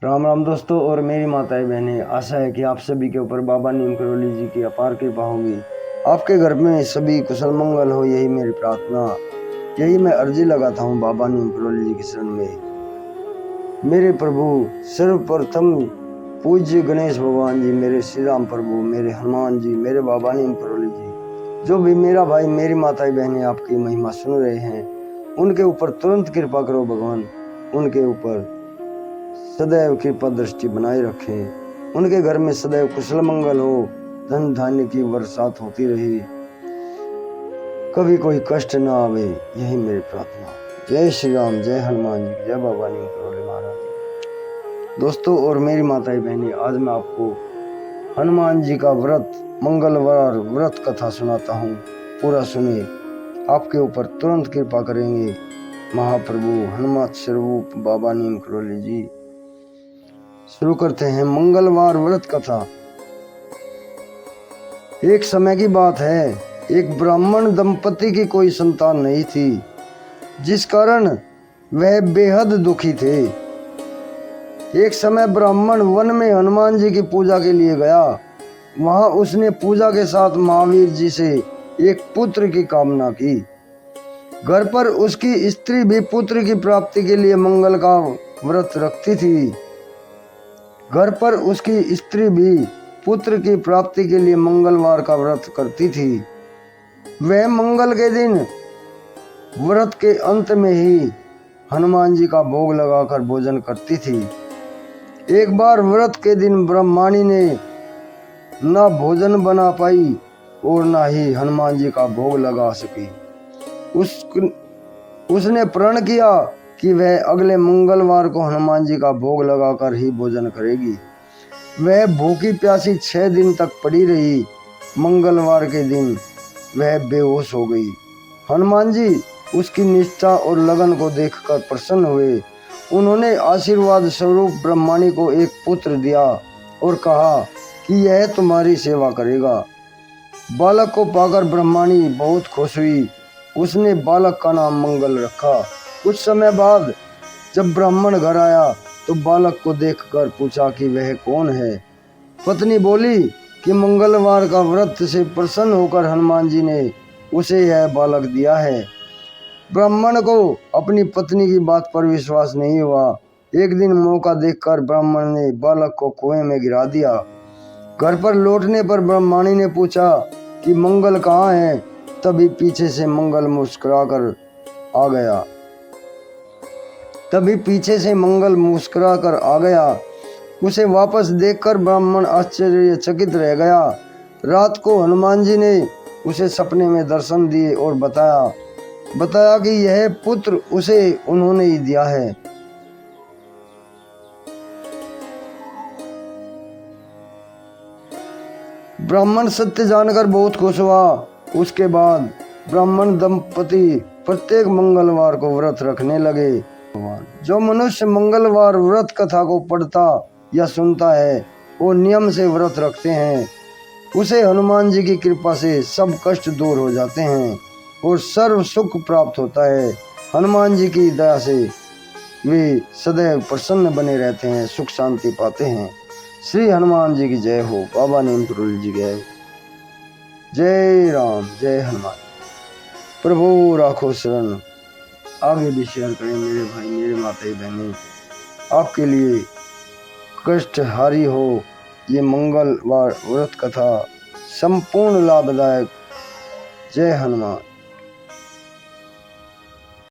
राम राम दोस्तों और मेरी माताएं बहनें, आशा है कि आप सभी के ऊपर बाबा नीम करोली जी की अपार कृपा होगी। आपके घर में सभी कुशल मंगल हो, यही मेरी प्रार्थना, यही मैं अर्जी लगाता हूँ बाबा नीम करोली जी के शरण में। मेरे प्रभु सर्वप्रथम पूज्य गणेश भगवान जी, मेरे श्री राम प्रभु, मेरे हनुमान जी, मेरे बाबा नीम करोली जी, जो भी मेरा भाई मेरी माताएं बहनें आपकी महिमा सुन रहे हैं, उनके ऊपर तुरंत कृपा करो भगवान। उनके ऊपर सदैव कृपा दृष्टि बनाए रखें। उनके घर में सदैव कुशल मंगल हो, धन धान्य की बरसात होती रहे, कभी कोई कष्ट ना आवे, यही मेरी प्रार्थना। जय श्री राम, जय हनुमान जी, जय बाबा नीम करोली महाराज। दोस्तों और मेरी माताएं बहनें, आज मैं आपको हनुमान जी का व्रत, मंगलवार व्रत कथा सुनाता हूँ। पूरा सुनिए, आपके ऊपर तुरंत कृपा करेंगे महाप्रभु हनुमत स्वरूप बाबा नीम करोली जी। शुरू करते हैं मंगलवार व्रत कथा। एक समय की बात है, एक ब्राह्मण दंपति की कोई संतान नहीं थी, जिस कारण वह बेहद दुखी थे। एक समय ब्राह्मण वन में हनुमान जी की पूजा के लिए गया। वहां उसने पूजा के साथ महावीर जी से एक पुत्र की कामना की। घर पर उसकी स्त्री भी पुत्र की प्राप्ति के लिए मंगल का व्रत रखती थी। घर पर उसकी स्त्री भी पुत्र की प्राप्ति के लिए मंगलवार का व्रत करती थी। वह मंगल के दिन व्रत के अंत में ही हनुमान जी का भोग लगाकर भोजन करती थी। एक बार व्रत के दिन ब्रह्माणी ने ना भोजन बना पाई और ना ही हनुमान जी का भोग लगा सकी। उसने प्रण किया कि वह अगले मंगलवार को हनुमान जी का भोग लगाकर ही भोजन करेगी। वह भूखी प्यासी 6 दिन तक पड़ी रही। मंगलवार के दिन वह बेहोश हो गई। हनुमान जी उसकी निष्ठा और लगन को देखकर प्रसन्न हुए। उन्होंने आशीर्वाद स्वरूप ब्रह्माणी को एक पुत्र दिया और कहा कि यह तुम्हारी सेवा करेगा। बालक को पाकर ब्रह्माणी बहुत खुश हुई। उसने बालक का नाम मंगल रखा। कुछ समय बाद जब ब्राह्मण घर आया तो बालक को देखकर पूछा कि वह कौन है। पत्नी बोली कि मंगलवार का व्रत से प्रसन्न होकर हनुमान जी ने उसे यह बालक दिया है। ब्राह्मण को अपनी पत्नी की बात पर विश्वास नहीं हुआ। एक दिन मौका देखकर ब्राह्मण ने बालक को कुएं में गिरा दिया। घर पर लौटने पर ब्रह्माणी ने पूछा कि मंगल कहाँ है। तभी पीछे से मंगल मुस्कुराकर आ गया। उसे वापस देखकर ब्राह्मण आश्चर्यचकित रह गया। रात को हनुमान जी ने उसे सपने में दर्शन दिए और बताया कि यह पुत्र उसे उन्होंने ही दिया है। ब्राह्मण सत्य जानकर बहुत खुश हुआ। उसके बाद ब्राह्मण दंपति प्रत्येक मंगलवार को व्रत रखने लगे। जो मनुष्य मंगलवार व्रत कथा को पढ़ता या सुनता है, वो नियम से व्रत रखते हैं, उसे हनुमान जी की कृपा से सब कष्ट दूर हो जाते हैं और सर्व सुख प्राप्त होता है। हनुमान जी की दया से वे सदैव प्रसन्न बने रहते हैं, सुख शांति पाते हैं। श्री हनुमान जी की जय हो। बाबा नीम करोली जी जय हो। जय राम, जय हनुमान। प्रभु राखो शरण। आगे भी शेयर करें मेरे भाई मेरे माताएं बहनें। आपके लिए कष्टहारी हो ये मंगलवार व्रत कथा संपूर्ण लाभदायक। जय हनुमान।